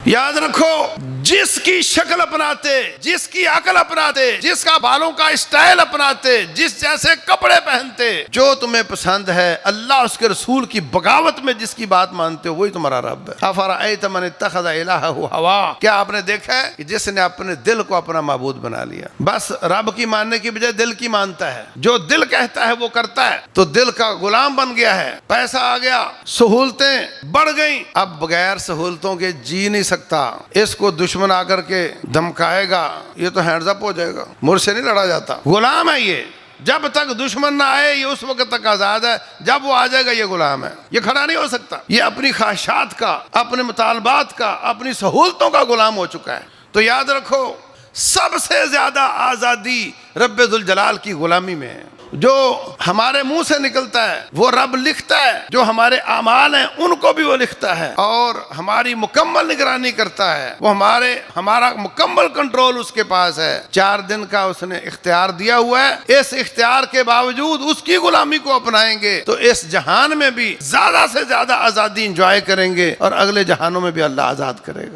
یاد رکھو، جس کی شکل اپناتے، جس کی عقل اپناتے، جس کا بالوں کا اسٹائل اپناتے، جس جیسے کپڑے پہنتے، جو تمہیں پسند ہے، اللہ اس کے رسول کی بغاوت میں جس کی بات مانتے ہو، وہی تمہارا رب ہے۔ افرأیت من اتخذ الہہ ہوا، کیا آپ نے دیکھا ہے کہ جس نے اپنے دل کو اپنا معبود بنا لیا، بس رب کی ماننے کی بجائے دل کی مانتا ہے، جو دل کہتا ہے وہ کرتا ہے، تو دل کا غلام بن گیا ہے۔ پیسہ آ گیا، سہولتیں بڑھ گئیں، اب بغیر سہولتوں کے جی نہیں سکتا، اس کو دشمن آ کر کے دھمکائے گا، یہ تو ہینڈز اپ ہو جائے گا، مجھ سے نہیں لڑا جاتا، غلام ہے یہ، جب تک دشمن نہ آئے یہ اس وقت تک آزاد ہے، جب وہ آ جائے گا یہ غلام ہے، یہ کھڑا نہیں ہو سکتا، یہ اپنی خواہشات کا، اپنے مطالبات کا، اپنی سہولتوں کا غلام ہو چکا ہے۔ تو یاد رکھو، سب سے زیادہ آزادی رب ذوالجلال کی غلامی میں ہے۔ جو ہمارے منہ سے نکلتا ہے وہ رب لکھتا ہے، جو ہمارے اعمال ہیں ان کو بھی وہ لکھتا ہے، اور ہماری مکمل نگرانی کرتا ہے، وہ ہمارا مکمل کنٹرول اس کے پاس ہے۔ 4 دن کا اس نے اختیار دیا ہوا ہے، اس اختیار کے باوجود اس کی غلامی کو اپنائیں گے تو اس جہان میں بھی زیادہ سے زیادہ آزادی انجوائے کریں گے، اور اگلے جہانوں میں بھی اللہ آزاد کرے گا۔